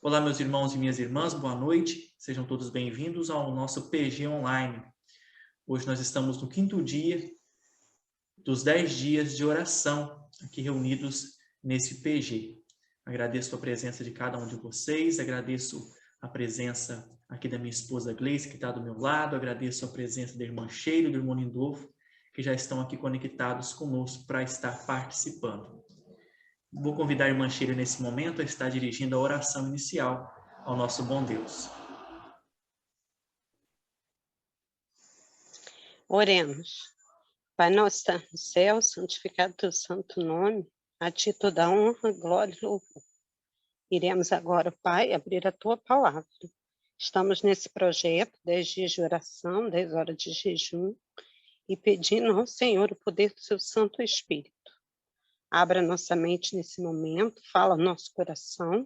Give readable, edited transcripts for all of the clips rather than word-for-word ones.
Olá, meus irmãos e minhas irmãs, boa noite. Sejam todos bem-vindos ao nosso PG Online. Hoje nós estamos no 5º dia dos 10 dias de oração aqui reunidos nesse PG. Agradeço a presença de cada um de vocês, agradeço a presença aqui da minha esposa Gleice, que está do meu lado, agradeço a presença da irmã Sheila e do irmão Lindolfo, que já estão aqui conectados conosco para estar participando. Vou convidar a irmã Sheila nesse momento a estar dirigindo a oração inicial ao nosso bom Deus. Oremos. Pai nosso que está no céu, santificado teu santo nome, a ti toda honra, glória e louvor. Iremos agora, Pai, abrir a tua palavra. Estamos nesse projeto, 10 dias de oração, 10 horas de jejum, e pedindo ao Senhor o poder do seu Santo Espírito. Abra nossa mente nesse momento, fala nosso coração,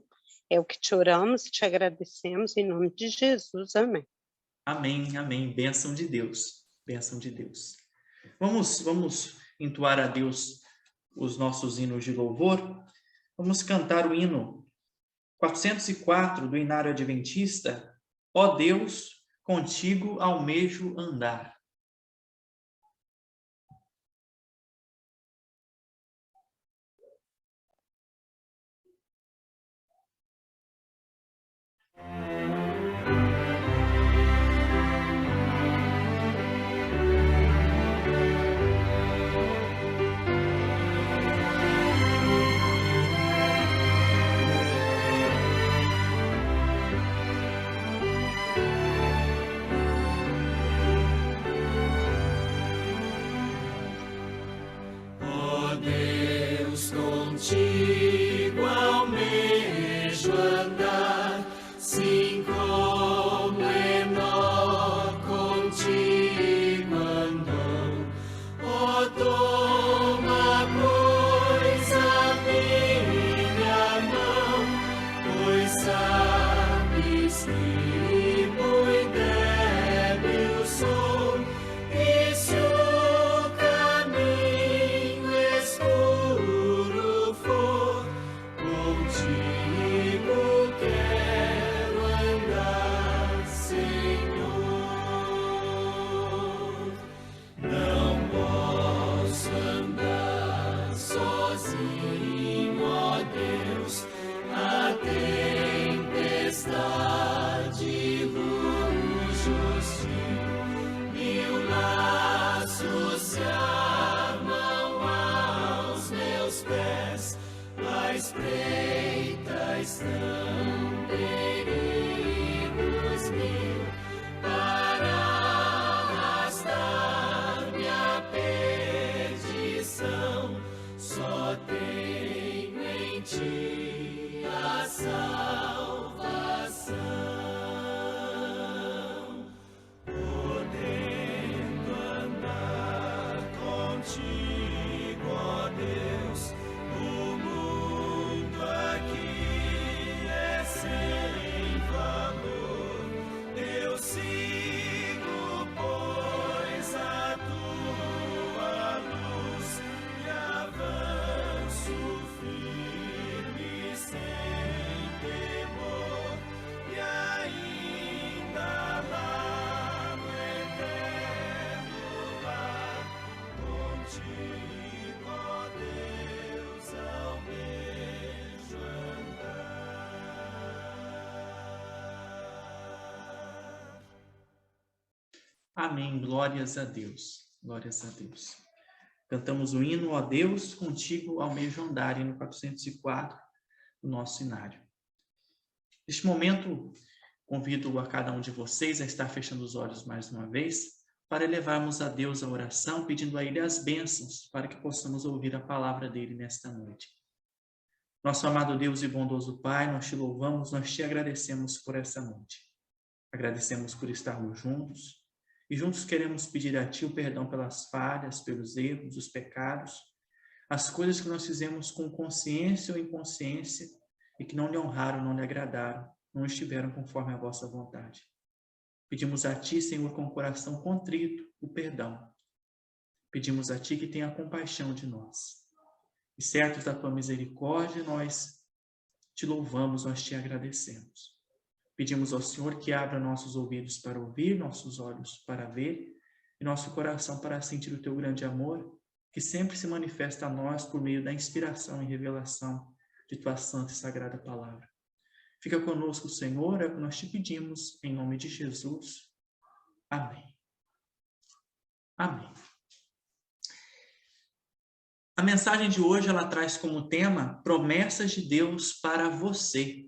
é o que te oramos e te agradecemos em nome de Jesus, amém. Amém, amém, bênção de Deus, bênção de Deus. Vamos entoar a Deus os nossos hinos de louvor. Vamos cantar o hino 404 do Inário Adventista, Ó Deus, contigo almejo andar. Contigo almejo andar, sim, como Enoque contigo andou. Ó, toma, pois, a minha mão, pois sabes que muito débil sou, e se o caminho escuro for, contigo quero andar, Senhor. Não posso andar sozinho, ó Deus, a tempestade ruge hostil, e o laço se armam aos meus pés, à espreita estão perigos mil, para arrastar-me à perdição. Só tenho em ti a salvação. Podendo andar contigo, ó Deus, o mundo aqui é sem valor. Eu sigo, pois, a tua luz, e avanço firme sem temor, e ainda lá no eterno lar, contigo, ó Deus, almejo andar. Amém, glórias a Deus, glórias a Deus. Cantamos o hino, ó Deus, contigo almejo andar, hino 404 do nosso inário. Neste momento, convido a cada um de vocês a estar fechando os olhos mais uma vez, para elevarmos a Deus a oração, pedindo a Ele as bênçãos, para que possamos ouvir a palavra dEle nesta noite. Nosso amado Deus e bondoso Pai, nós te louvamos, nós te agradecemos por essa noite. Agradecemos por estarmos juntos, e juntos queremos pedir a Ti o perdão pelas falhas, pelos erros, os pecados, as coisas que nós fizemos com consciência ou inconsciência e que não lhe honraram, não lhe agradaram, não estiveram conforme a vossa vontade. Pedimos a Ti, Senhor, com o coração contrito, o perdão. Pedimos a Ti que tenha compaixão de nós. E certos da Tua misericórdia, nós te louvamos, nós te agradecemos. Pedimos ao Senhor que abra nossos ouvidos para ouvir, nossos olhos para ver e nosso coração para sentir o teu grande amor, que sempre se manifesta a nós por meio da inspiração e revelação de tua santa e sagrada palavra. Fica conosco, Senhor, é o que nós te pedimos, em nome de Jesus. Amém. Amém. A mensagem de hoje, ela traz como tema promessas de Deus para você.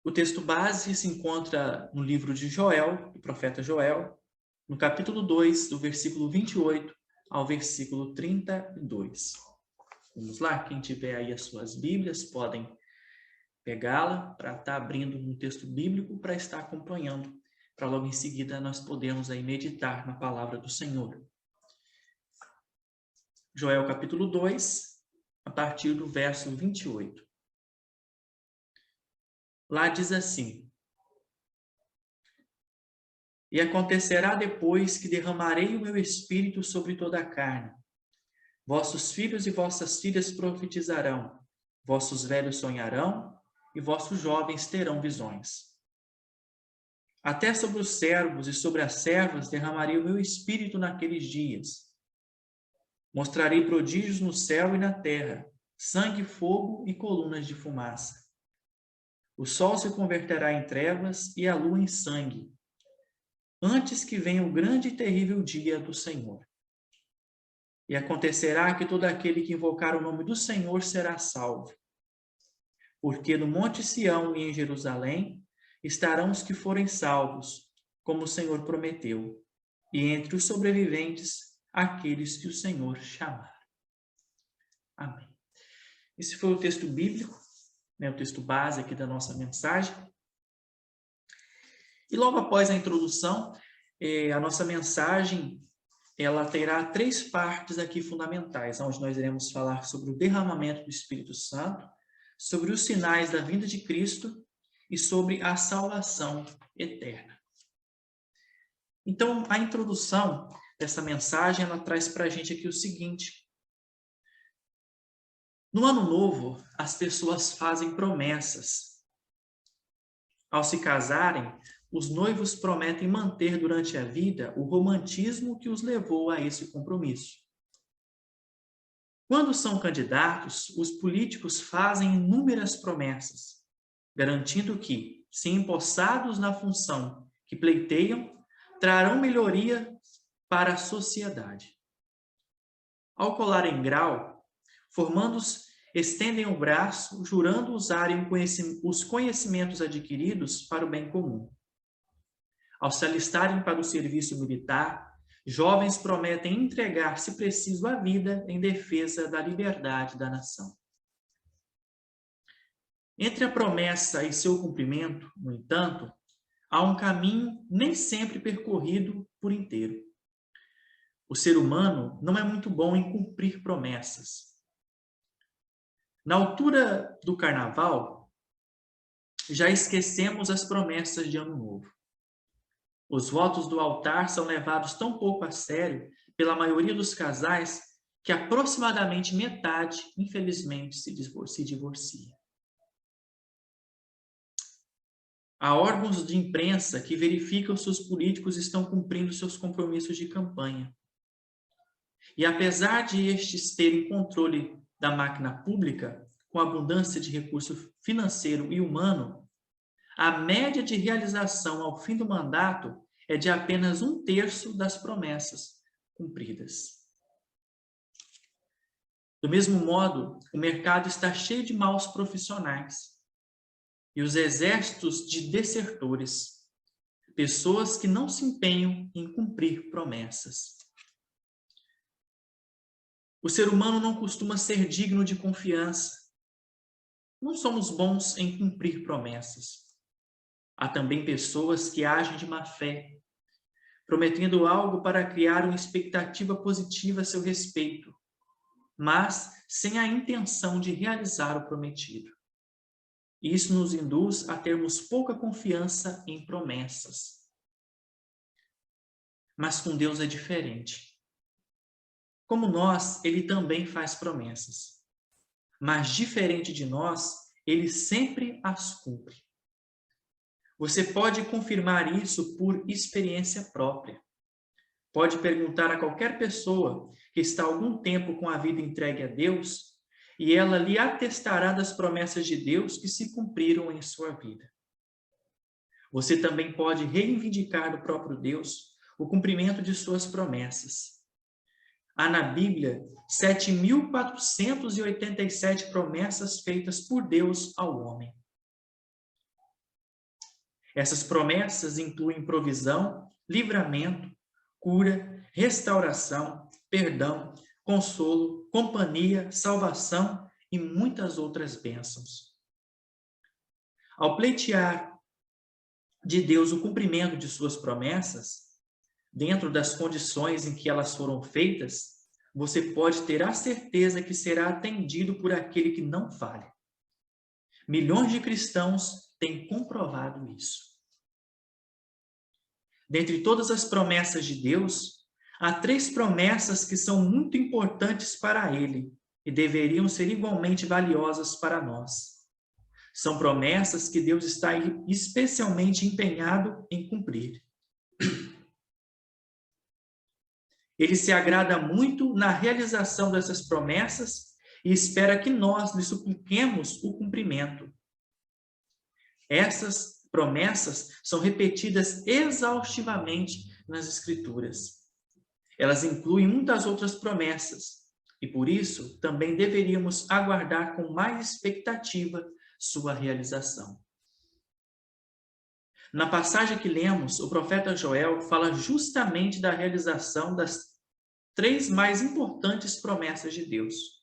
O texto base se encontra no livro de Joel, do profeta Joel, no capítulo 2, do versículo 28 ao versículo 32. Vamos lá, quem tiver aí as suas Bíblias, podem pegá-la para estar abrindo um texto bíblico para estar acompanhando, para logo em seguida nós podermos aí meditar na palavra do Senhor. Joel capítulo 2, a partir do verso 28. Lá diz assim: E acontecerá depois que derramarei o meu espírito sobre toda a carne. Vossos filhos e vossas filhas profetizarão, vossos velhos sonharão, e vossos jovens terão visões. Até sobre os servos e sobre as servas derramarei o meu espírito naqueles dias. Mostrarei prodígios no céu e na terra, sangue, fogo e colunas de fumaça. O sol se converterá em trevas e a lua em sangue, antes que venha o grande e terrível dia do Senhor. E acontecerá que todo aquele que invocar o nome do Senhor será salvo. Porque no Monte Sião e em Jerusalém estarão os que forem salvos, como o Senhor prometeu, e entre os sobreviventes, aqueles que o Senhor chamar. Amém. Esse foi o texto bíblico, né, o texto base aqui da nossa mensagem. E logo após a introdução, a nossa mensagem, ela terá 3 partes aqui fundamentais, onde nós iremos falar sobre o derramamento do Espírito Santo, sobre os sinais da vinda de Cristo e sobre a salvação eterna. Então, a introdução dessa mensagem, ela traz para a gente aqui o seguinte: no ano novo, as pessoas fazem promessas. Ao se casarem, os noivos prometem manter durante a vida o romantismo que os levou a esse compromisso. Quando são candidatos, os políticos fazem inúmeras promessas, garantindo que, se empossados na função que pleiteiam, trarão melhoria para a sociedade. Ao colarem grau, formandos estendem o braço, jurando usarem os conhecimentos adquiridos para o bem comum. Ao se alistarem para o serviço militar, jovens prometem entregar, se preciso, a vida em defesa da liberdade da nação. Entre a promessa e seu cumprimento, no entanto, há um caminho nem sempre percorrido por inteiro. O ser humano não é muito bom em cumprir promessas. Na altura do carnaval, já esquecemos as promessas de Ano Novo. Os votos do altar são levados tão pouco a sério pela maioria dos casais que aproximadamente metade, infelizmente, se divorcia. Há órgãos de imprensa que verificam se os políticos estão cumprindo seus compromissos de campanha. E apesar de estes terem controle da máquina pública, com abundância de recurso financeiro e humano, a média de realização ao fim do mandato é de apenas 1/3 das promessas cumpridas. Do mesmo modo, o mercado está cheio de maus profissionais e os exércitos de desertores, pessoas que não se empenham em cumprir promessas. O ser humano não costuma ser digno de confiança. Não somos bons em cumprir promessas. Há também pessoas que agem de má fé, prometendo algo para criar uma expectativa positiva a seu respeito, mas sem a intenção de realizar o prometido. Isso nos induz a termos pouca confiança em promessas. Mas com Deus é diferente. Como nós, ele também faz promessas. Mas diferente de nós, ele sempre as cumpre. Você pode confirmar isso por experiência própria. Pode perguntar a qualquer pessoa que está há algum tempo com a vida entregue a Deus, e ela lhe atestará das promessas de Deus que se cumpriram em sua vida. Você também pode reivindicar do próprio Deus o cumprimento de suas promessas. Há na Bíblia 7.487 promessas feitas por Deus ao homem. Essas promessas incluem provisão, livramento, cura, restauração, perdão, consolo, companhia, salvação e muitas outras bênçãos. Ao pleitear de Deus o cumprimento de suas promessas, dentro das condições em que elas foram feitas, você pode ter a certeza que será atendido por aquele que não falha. Milhões de cristãos têm comprovado isso. Dentre todas as promessas de Deus, há 3 promessas que são muito importantes para Ele e deveriam ser igualmente valiosas para nós. São promessas que Deus está especialmente empenhado em cumprir. Ele se agrada muito na realização dessas promessas e espera que nós lhe supliquemos o cumprimento. Essas promessas são repetidas exaustivamente nas Escrituras. Elas incluem muitas outras promessas e, por isso, também deveríamos aguardar com mais expectativa sua realização. Na passagem que lemos, o profeta Joel fala justamente da realização das 3 mais importantes promessas de Deus.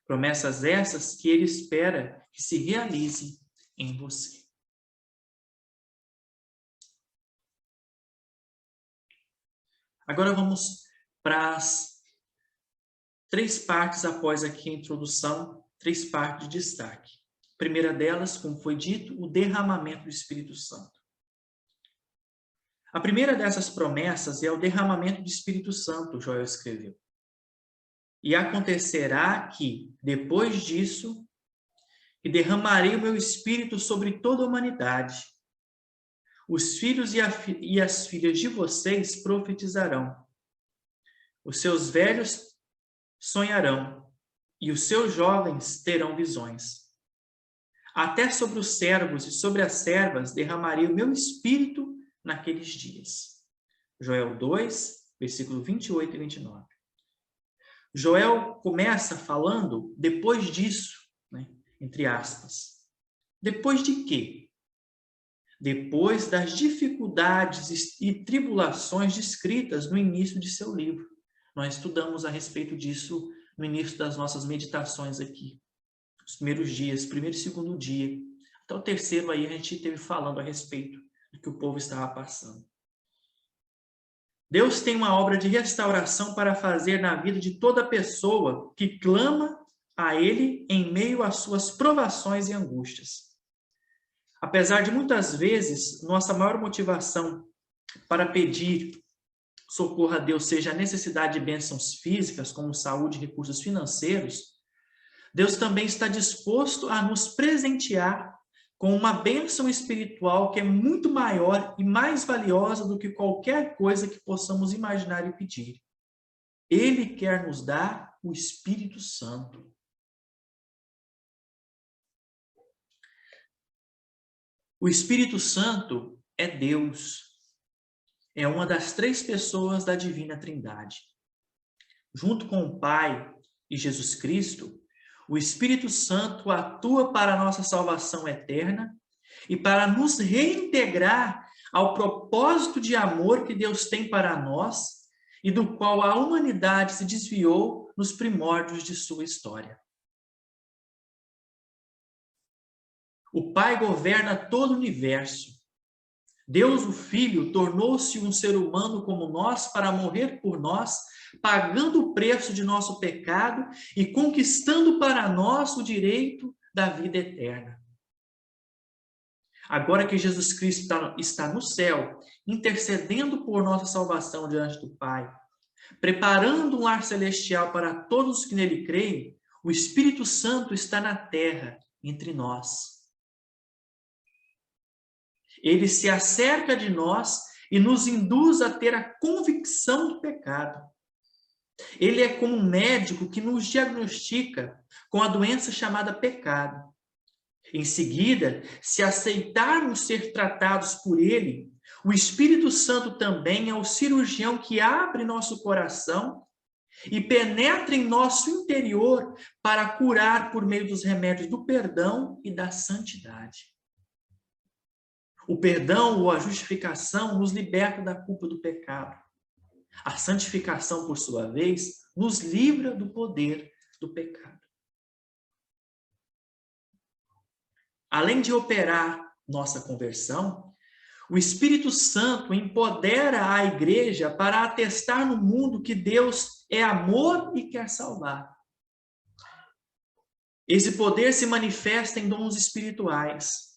Promessas essas que ele espera que se realize em você. Agora vamos para as 3 partes após aqui a introdução, 3 partes de destaque. A primeira delas, como foi dito, o derramamento do Espírito Santo. A primeira dessas promessas é o derramamento do Espírito Santo, Joel escreveu. E acontecerá que, depois disso, que derramarei o meu Espírito sobre toda a humanidade. Os filhos e as filhas de vocês profetizarão. Os seus velhos sonharão, e os seus jovens terão visões. Até sobre os servos e sobre as servas derramarei o meu Espírito naqueles dias. Joel 2, versículo 28 e 29. Joel começa falando depois disso, né, entre aspas. Depois de quê? Depois das dificuldades e tribulações descritas no início de seu livro. Nós estudamos a respeito disso no início das nossas meditações aqui. Os primeiros dias, primeiro e segundo dia. Até o terceiro aí a gente esteve falando a respeito do que o povo estava passando. Deus tem uma obra de restauração para fazer na vida de toda pessoa que clama a Ele em meio às suas provações e angústias. Apesar de muitas vezes nossa maior motivação para pedir socorro a Deus seja a necessidade de bênçãos físicas, como saúde e recursos financeiros, Deus também está disposto a nos presentear com uma bênção espiritual que é muito maior e mais valiosa do que qualquer coisa que possamos imaginar e pedir. Ele quer nos dar o Espírito Santo. O Espírito Santo é Deus. É uma das 3 pessoas da Divina Trindade. Junto com o Pai e Jesus Cristo, o Espírito Santo atua para a nossa salvação eterna e para nos reintegrar ao propósito de amor que Deus tem para nós e do qual a humanidade se desviou nos primórdios de sua história. O Pai governa todo o universo. Deus, o Filho, tornou-se um ser humano como nós para morrer por nós, pagando o preço de nosso pecado e conquistando para nós o direito da vida eterna. Agora que Jesus Cristo está no céu, intercedendo por nossa salvação diante do Pai, preparando um lar celestial para todos os que nele creem, o Espírito Santo está na terra, entre nós. Ele se acerca de nós e nos induz a ter a convicção do pecado. Ele é como um médico que nos diagnostica com a doença chamada pecado. Em seguida, se aceitarmos ser tratados por ele, o Espírito Santo também é o cirurgião que abre nosso coração e penetra em nosso interior para curar por meio dos remédios do perdão e da santidade. O perdão ou a justificação nos liberta da culpa do pecado. A santificação, por sua vez, nos livra do poder do pecado. Além de operar nossa conversão, o Espírito Santo empodera a igreja para atestar no mundo que Deus é amor e quer salvar. Esse poder se manifesta em dons espirituais.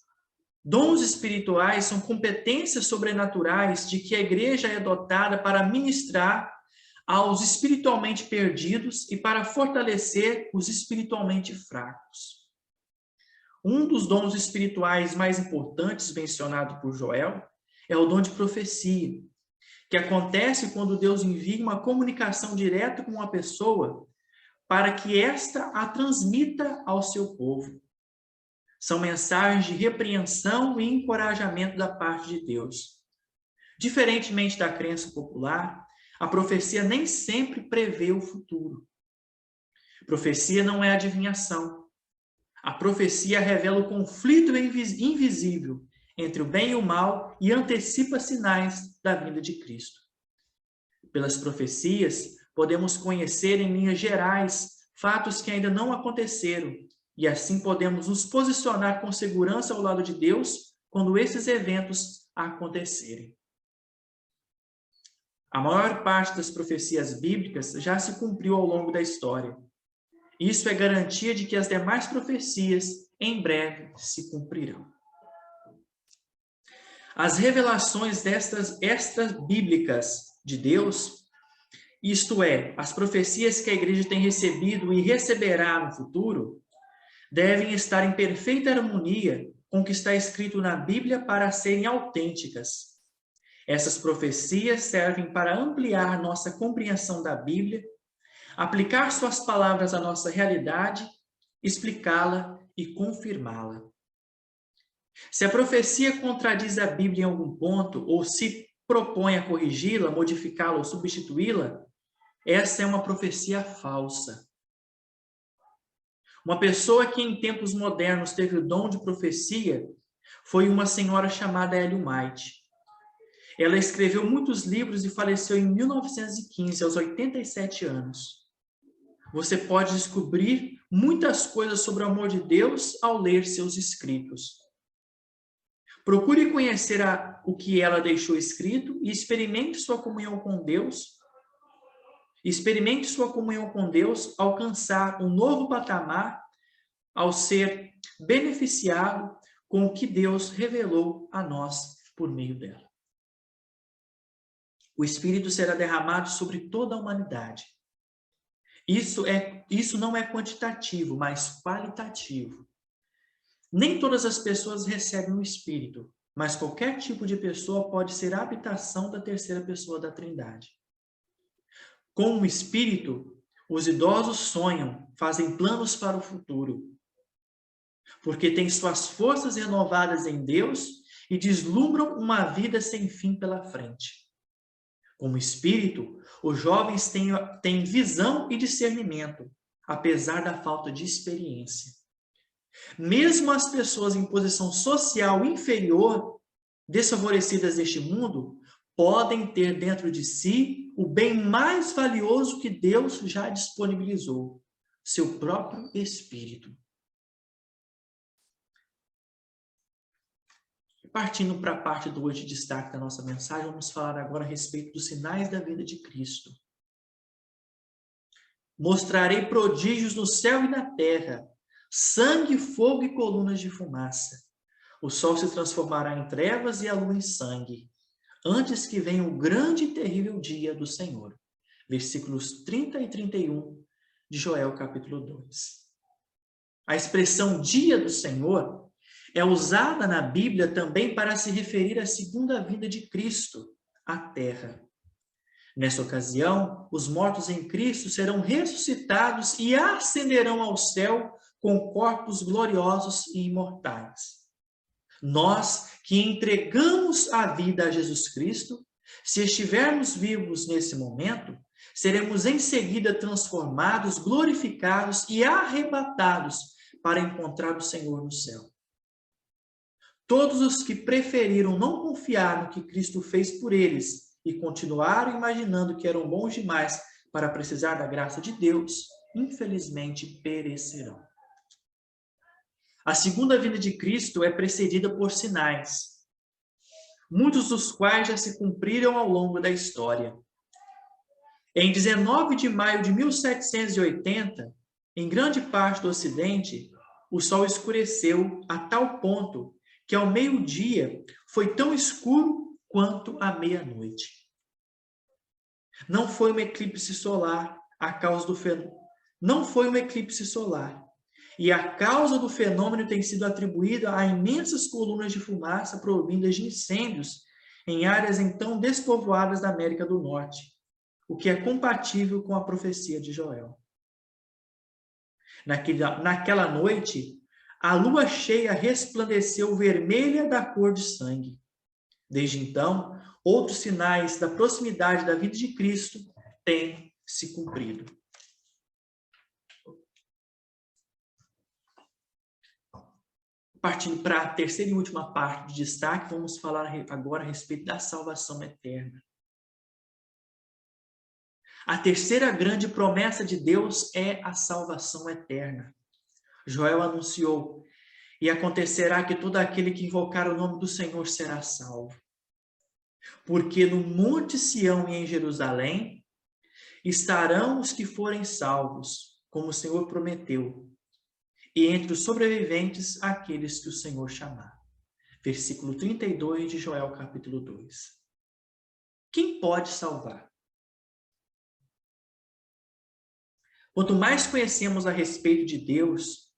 Dons espirituais são competências sobrenaturais de que a igreja é dotada para ministrar aos espiritualmente perdidos e para fortalecer os espiritualmente fracos. Um dos dons espirituais mais importantes mencionado por Joel é o dom de profecia, que acontece quando Deus envia uma comunicação direta com uma pessoa para que esta a transmita ao seu povo. São mensagens de repreensão e encorajamento da parte de Deus. Diferentemente da crença popular, a profecia nem sempre prevê o futuro. Profecia não é adivinhação. A profecia revela o conflito invisível entre o bem e o mal e antecipa sinais da vinda de Cristo. Pelas profecias, podemos conhecer em linhas gerais fatos que ainda não aconteceram, e assim podemos nos posicionar com segurança ao lado de Deus quando esses eventos acontecerem. A maior parte das profecias bíblicas já se cumpriu ao longo da história. Isso é garantia de que as demais profecias em breve se cumprirão. As revelações destas extras bíblicas de Deus, isto é, as profecias que a igreja tem recebido e receberá no futuro, devem estar em perfeita harmonia com o que está escrito na Bíblia para serem autênticas. Essas profecias servem para ampliar nossa compreensão da Bíblia, aplicar suas palavras à nossa realidade, explicá-la e confirmá-la. Se a profecia contradiz a Bíblia em algum ponto, ou se propõe a corrigi-la, modificá-la ou substituí-la, essa é uma profecia falsa. Uma pessoa que em tempos modernos teve o dom de profecia foi uma senhora chamada Ellen White. Ela escreveu muitos livros e faleceu em 1915, aos 87 anos. Você pode descobrir muitas coisas sobre o amor de Deus ao ler seus escritos. Procure conhecer o que ela deixou escrito e experimente sua comunhão com Deus. Experimente sua comunhão com Deus alcançar um novo patamar ao ser beneficiado com o que Deus revelou a nós por meio dela. O Espírito será derramado sobre toda a humanidade. Isso não é quantitativo, mas qualitativo. Nem todas as pessoas recebem o Espírito, mas qualquer tipo de pessoa pode ser a habitação da terceira pessoa da Trindade. Com o Espírito, os idosos sonham, fazem planos para o futuro, porque têm suas forças renovadas em Deus e deslumbram uma vida sem fim pela frente. Como Espírito, os jovens têm visão e discernimento, apesar da falta de experiência. Mesmo as pessoas em posição social inferior, desfavorecidas deste mundo, podem ter dentro de si o bem mais valioso que Deus já disponibilizou, seu próprio Espírito. Partindo para a parte 2 de destaque da nossa mensagem, vamos falar agora a respeito dos sinais da vinda de Cristo. Mostrarei prodígios no céu e na terra, sangue, fogo e colunas de fumaça. O sol se transformará em trevas e a lua em sangue, antes que venha o grande e terrível dia do Senhor. Versículos 30 e 31 de Joel, capítulo 2. A expressão dia do Senhor é usada na Bíblia também para se referir à segunda vinda de Cristo à terra. Nessa ocasião, os mortos em Cristo serão ressuscitados e ascenderão ao céu com corpos gloriosos e imortais. Nós que entregamos a vida a Jesus Cristo, se estivermos vivos nesse momento, seremos em seguida transformados, glorificados e arrebatados para encontrar o Senhor no céu. Todos os que preferiram não confiar no que Cristo fez por eles e continuaram imaginando que eram bons demais para precisar da graça de Deus, infelizmente perecerão. A segunda vinda de Cristo é precedida por sinais, muitos dos quais já se cumpriram ao longo da história. Em 19 de maio de 1780, em grande parte do Ocidente, o sol escureceu a tal ponto que ao meio-dia foi tão escuro quanto à meia-noite. Não foi um eclipse solar a causa do fenômeno. Não foi um eclipse solar. E a causa do fenômeno tem sido atribuída a imensas colunas de fumaça provindas de incêndios em áreas então despovoadas da América do Norte, o que é compatível com a profecia de Joel. Naquela noite, a lua cheia resplandeceu vermelha da cor de sangue. Desde então, outros sinais da proximidade da vinda de Cristo têm se cumprido. Partindo para a terceira e última parte de destaque, vamos falar agora a respeito da salvação eterna. A terceira grande promessa de Deus é a salvação eterna. Joel anunciou: e acontecerá que todo aquele que invocar o nome do Senhor será salvo. Porque no Monte Sião e em Jerusalém estarão os que forem salvos, como o Senhor prometeu, e entre os sobreviventes aqueles que o Senhor chamar. Versículo 32 de Joel, capítulo 2. Quem pode salvar? Quanto mais conhecemos a respeito de Deus,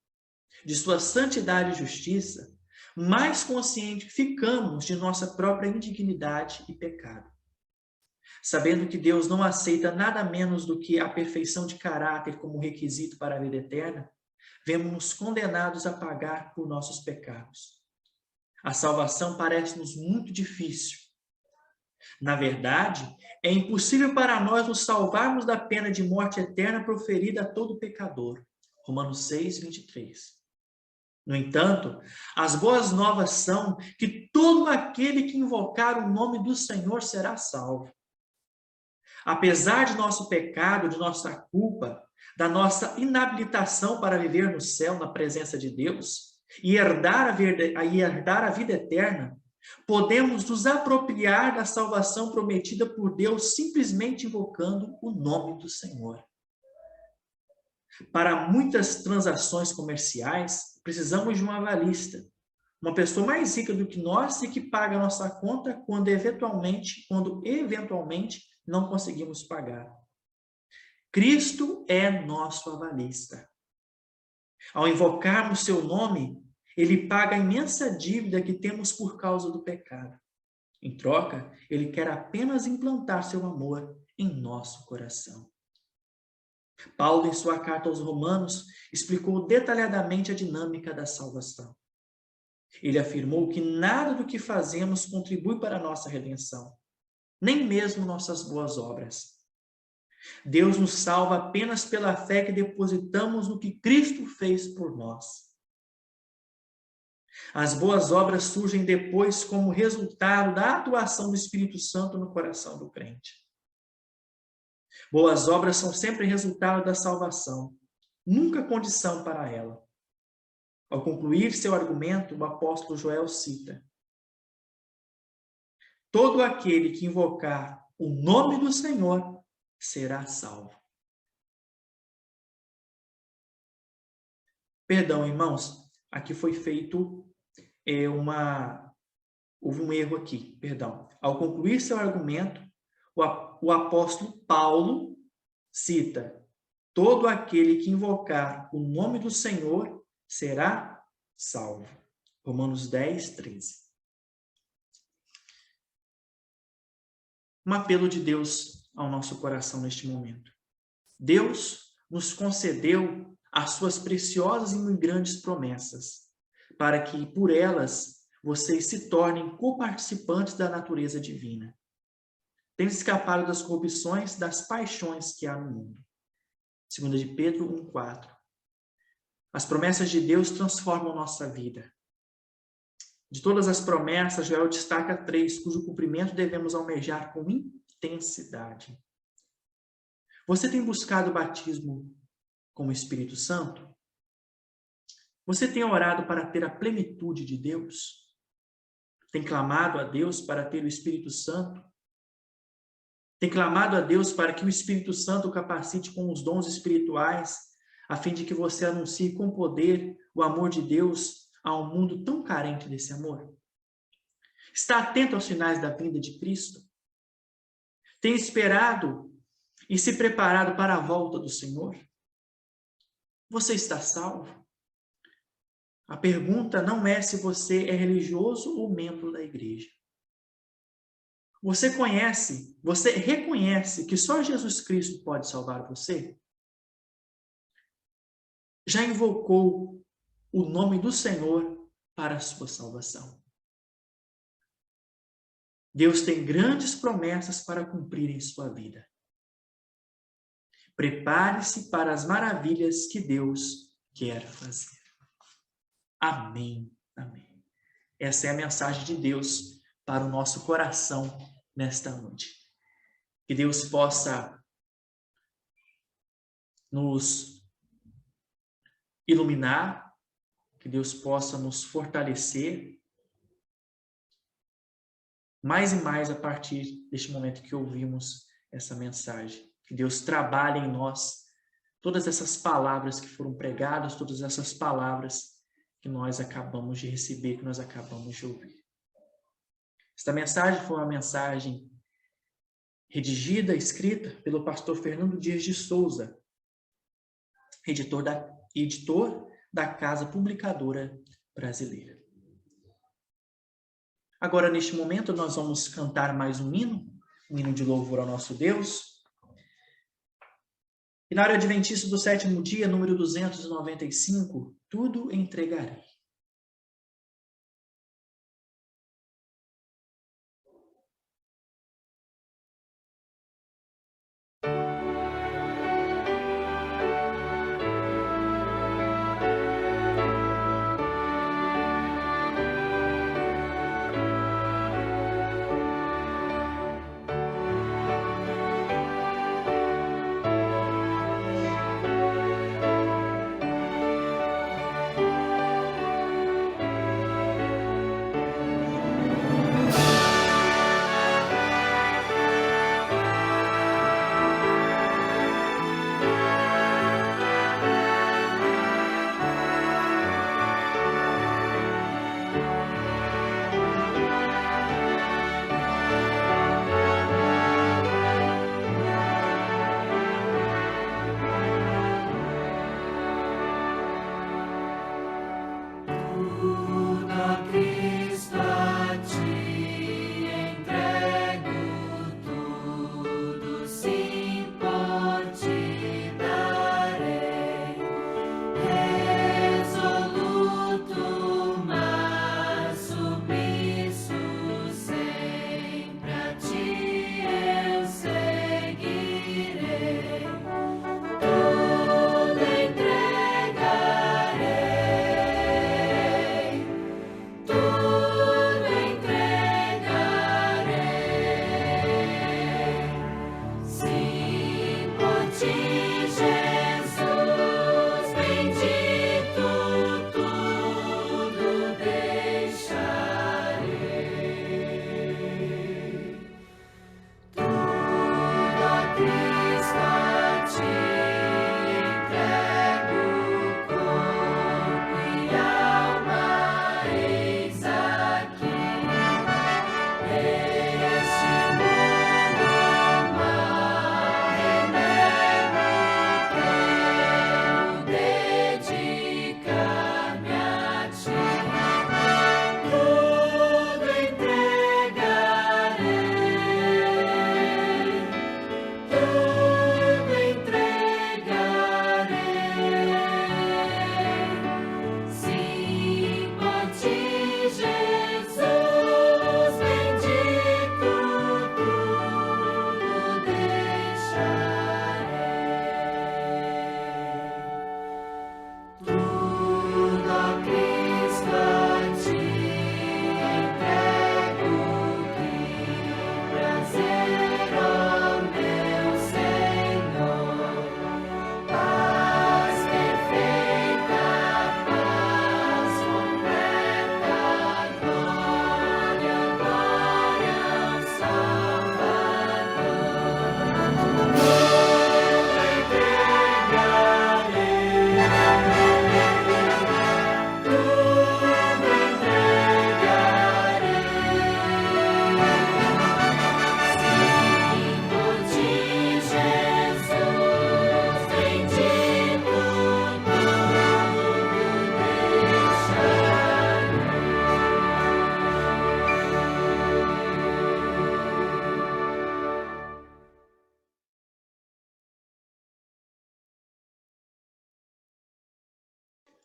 de sua santidade e justiça, mais conscientes ficamos de nossa própria indignidade e pecado. Sabendo que Deus não aceita nada menos do que a perfeição de caráter como requisito para a vida eterna, vemos-nos condenados a pagar por nossos pecados. A salvação parece-nos muito difícil. Na verdade, é impossível para nós nos salvarmos da pena de morte eterna proferida a todo pecador. Romanos 6, 23. No entanto, as boas novas são que todo aquele que invocar o nome do Senhor será salvo. Apesar de nosso pecado, de nossa culpa, da nossa inabilitação para viver no céu, na presença de Deus, e herdar a vida eterna, podemos nos apropriar da salvação prometida por Deus simplesmente invocando o nome do Senhor. Para muitas transações comerciais, precisamos de um avalista, uma pessoa mais rica do que nós e que paga a nossa conta quando eventualmente não conseguimos pagar. Cristo é nosso avalista. Ao invocarmos seu nome, ele paga a imensa dívida que temos por causa do pecado. Em troca, ele quer apenas implantar seu amor em nosso coração. Paulo, em sua carta aos Romanos, explicou detalhadamente a dinâmica da salvação. Ele afirmou que nada do que fazemos contribui para a nossa redenção, nem mesmo nossas boas obras. Deus nos salva apenas pela fé que depositamos no que Cristo fez por nós. As boas obras surgem depois como resultado da atuação do Espírito Santo no coração do crente. Boas obras são sempre resultado da salvação, nunca condição para ela. Ao concluir seu argumento, o apóstolo Joel cita: todo aquele que invocar o nome do Senhor será salvo. Perdão, irmãos, aqui foi feito houve um erro aqui, perdão. Ao concluir seu argumento, o apóstolo Paulo cita: todo aquele que invocar o nome do Senhor será salvo. Romanos 10, 13. Um apelo de Deus ao nosso coração neste momento. Deus nos concedeu as suas preciosas e grandes promessas, para que, por elas, vocês se tornem coparticipantes da natureza divina. Tem escapado das corrupções, das paixões que há no mundo. 2 de Pedro 1,4. As promessas de Deus transformam nossa vida. De todas as promessas, Joel destaca 3, cujo cumprimento devemos almejar com intensidade. Você tem buscado o batismo com o Espírito Santo? Você tem orado para ter a plenitude de Deus? Tem clamado a Deus para ter o Espírito Santo? Tem clamado a Deus para que o Espírito Santo o capacite com os dons espirituais, a fim de que você anuncie com poder o amor de Deus a um mundo tão carente desse amor? Está atento aos sinais da vinda de Cristo? Tem esperado e se preparado para a volta do Senhor? Você está salvo? A pergunta não é se você é religioso ou membro da igreja. Você reconhece que só Jesus Cristo pode salvar você? Já invocou o nome do Senhor para a sua salvação? Deus tem grandes promessas para cumprir em sua vida. Prepare-se para as maravilhas que Deus quer fazer. Amém. Amém. Essa é a mensagem de Deus para o nosso coração nesta noite. Que Deus possa nos iluminar, que Deus possa nos fortalecer mais e mais a partir deste momento que ouvimos essa mensagem. Que Deus trabalhe em nós todas essas palavras que foram pregadas, todas essas palavras que nós acabamos de receber, que nós acabamos de ouvir. Esta mensagem foi uma mensagem redigida, escrita pelo pastor Fernando Dias de Souza, editor da Casa Publicadora Brasileira. Agora, neste momento, nós vamos cantar mais um hino de louvor ao nosso Deus. E na hora adventista do sétimo dia, número 295, tudo entregarei.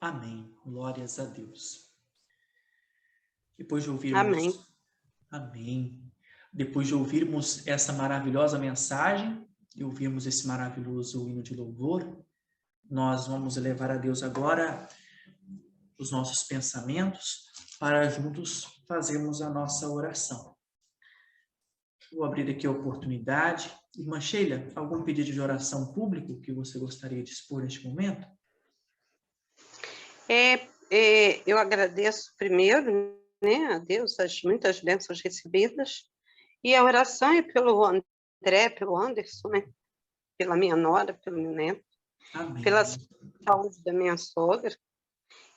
Amém. Glórias a Deus. Depois de Amém. ouvirmos... Amém. Depois de ouvirmos essa maravilhosa mensagem e ouvirmos esse maravilhoso hino de louvor, nós vamos elevar a Deus agora os nossos pensamentos para juntos fazermos a nossa oração. Vou abrir aqui a oportunidade. Irmã Sheila, algum pedido de oração público que você gostaria de expor neste momento? Eu agradeço primeiro, né, a Deus, as muitas bênçãos recebidas, e a oração é pelo André, pelo Anderson, né, pela minha nora, pelo meu neto, Amém. pela saúde da minha sogra,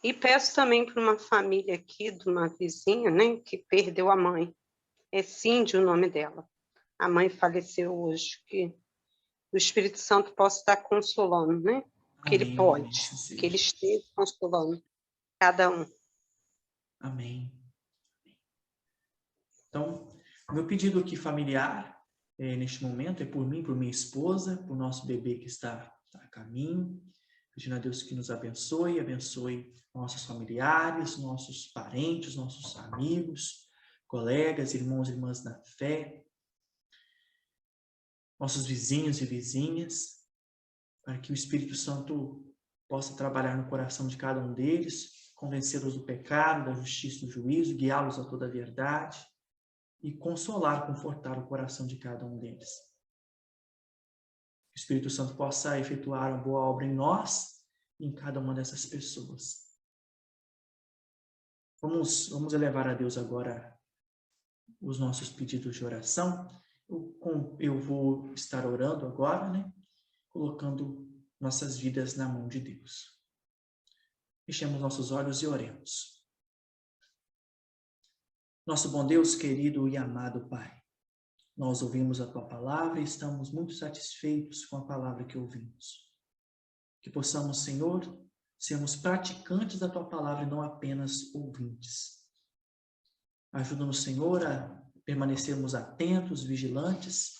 e peço também para uma família aqui, de uma vizinha, né, que perdeu a mãe. É Cindy o nome dela. A mãe faleceu hoje, que o Espírito Santo possa estar consolando, né? Que ele pode, Assim que ele seja. esteja consolando cada um. Amém. Então, meu pedido aqui familiar, neste momento, é por mim, por minha esposa, por nosso bebê que está a caminho, pedindo a Deus que nos abençoe, abençoe nossos familiares, nossos parentes, nossos amigos, colegas, irmãos e irmãs na fé, nossos vizinhos e vizinhas, para que o Espírito Santo possa trabalhar no coração de cada um deles, convencê-los do pecado, da justiça e do juízo, guiá-los a toda a verdade e consolar, confortar o coração de cada um deles. Que o Espírito Santo possa efetuar uma boa obra em nós e em cada uma dessas pessoas. Vamos elevar a Deus agora os nossos pedidos de oração. Eu vou estar orando agora, né? Colocando nossas vidas na mão de Deus. Fechemos nossos olhos e oremos. Nosso bom Deus, querido e amado Pai, nós ouvimos a Tua palavra e estamos muito satisfeitos com a palavra que ouvimos. Que possamos, Senhor, sermos praticantes da Tua palavra e não apenas ouvintes. Ajuda-nos, Senhor, a permanecermos atentos, vigilantes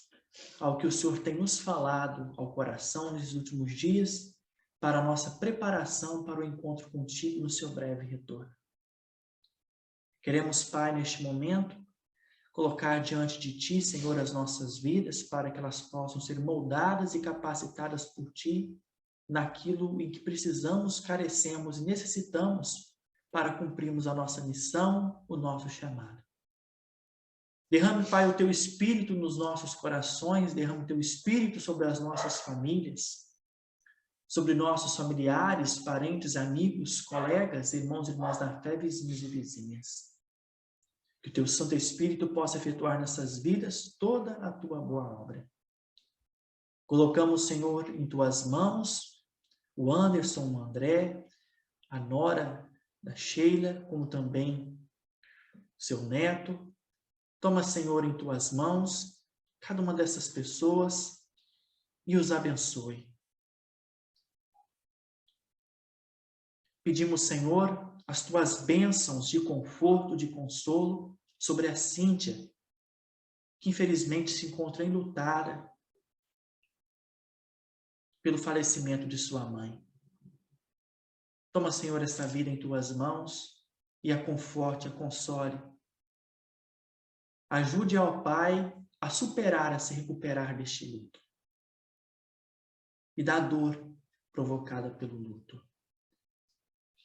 ao que o Senhor tem nos falado ao coração nesses últimos dias para a nossa preparação para o encontro contigo no seu breve retorno. Queremos, Pai, neste momento, colocar diante de Ti, Senhor, as nossas vidas para que elas possam ser moldadas e capacitadas por Ti naquilo em que precisamos, carecemos e necessitamos para cumprirmos a nossa missão, o nosso chamado. Derrame, Pai, o Teu Espírito nos nossos corações, derrame o Teu Espírito sobre as nossas famílias, sobre nossos familiares, parentes, amigos, colegas, irmãos e irmãs da fé, vizinhos e vizinhas. Que o Teu Santo Espírito possa efetuar nessas vidas toda a Tua boa obra. Colocamos, Senhor, em Tuas mãos o Anderson, o André, a nora da Sheila, como também seu neto. Toma, Senhor, em Tuas mãos cada uma dessas pessoas e os abençoe. Pedimos, Senhor, as Tuas bênçãos de conforto, de consolo sobre a Cíntia, que infelizmente se encontra enlutada pelo falecimento de sua mãe. Toma, Senhor, esta vida em Tuas mãos e a conforte, a console. Ajude ao Pai a superar, a se recuperar deste luto e da dor provocada pelo luto.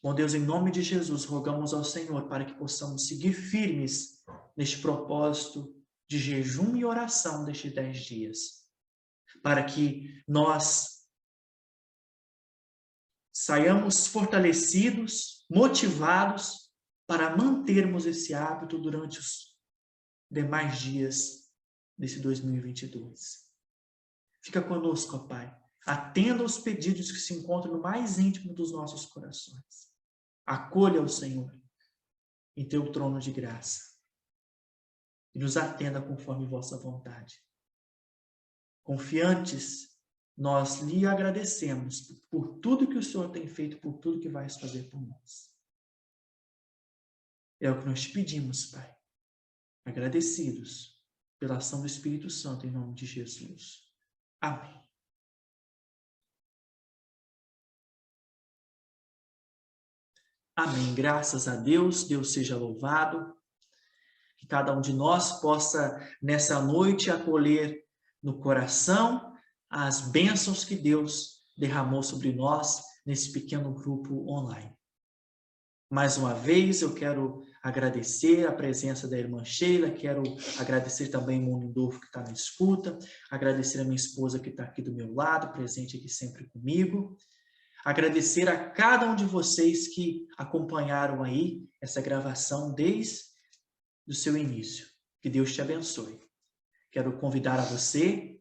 Bom Deus, em nome de Jesus, rogamos ao Senhor para que possamos seguir firmes neste propósito de jejum e oração destes 10 dias, para que nós saiamos fortalecidos, motivados para mantermos esse hábito durante os demais dias desse 2022. Fica conosco, ó Pai. Atenda aos pedidos que se encontram no mais íntimo dos nossos corações. Acolha o Senhor em Teu trono de graça e nos atenda conforme vossa vontade. Confiantes, nós lhe agradecemos por tudo que o Senhor tem feito, por tudo que vais fazer por nós. É o que nós te pedimos, Pai, agradecidos pela ação do Espírito Santo, em nome de Jesus. Amém. Amém. Graças a Deus, Deus seja louvado. Que cada um de nós possa, nessa noite, acolher no coração as bênçãos que Deus derramou sobre nós nesse pequeno grupo online. Mais uma vez, eu quero agradecer a presença da irmã Sheila, quero agradecer também o Monindolfo que está na escuta, agradecer a minha esposa que está aqui do meu lado, presente aqui sempre comigo, agradecer a cada um de vocês que acompanharam aí essa gravação desde o seu início. Que Deus te abençoe. Quero convidar a você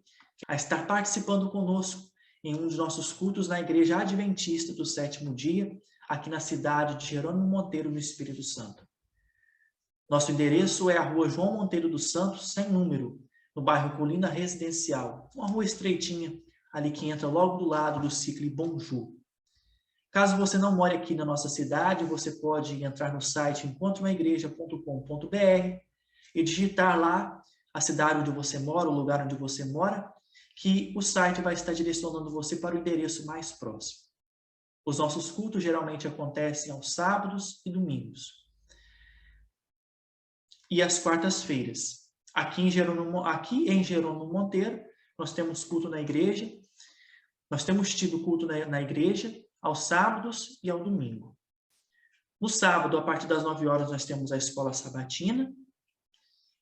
a estar participando conosco em um dos nossos cultos na Igreja Adventista do Sétimo Dia, aqui na cidade de Jerônimo Monteiro, no Espírito Santo. Nosso endereço é a Rua João Monteiro dos Santos, sem número, no bairro Colina Residencial, uma rua estreitinha, ali que entra logo do lado do Cicle Bonjour. Caso você não more aqui na nossa cidade, você pode entrar no site encontromaigreja.com.br e digitar lá a cidade onde você mora, o lugar onde você mora, que o site vai estar direcionando você para o endereço mais próximo. Os nossos cultos geralmente acontecem aos sábados e domingos. E às quartas-feiras. Aqui em Jerônimo Monteiro, nós temos culto na igreja. Nós temos tido culto na igreja aos sábados e ao domingo. No sábado, a partir das 9 horas, nós temos a escola sabatina.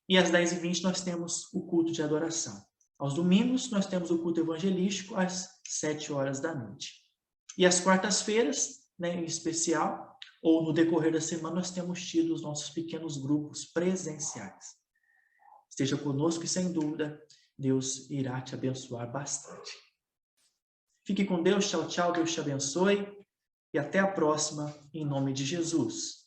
E às 10h20 nós temos o culto de adoração. Aos domingos, nós temos o culto evangelístico às 7 horas da noite. E às quartas-feiras, né, em especial, ou no decorrer da semana, nós temos tido os nossos pequenos grupos presenciais. Esteja conosco e, sem dúvida, Deus irá te abençoar bastante. Fique com Deus, tchau, tchau, Deus te abençoe e até a próxima, em nome de Jesus.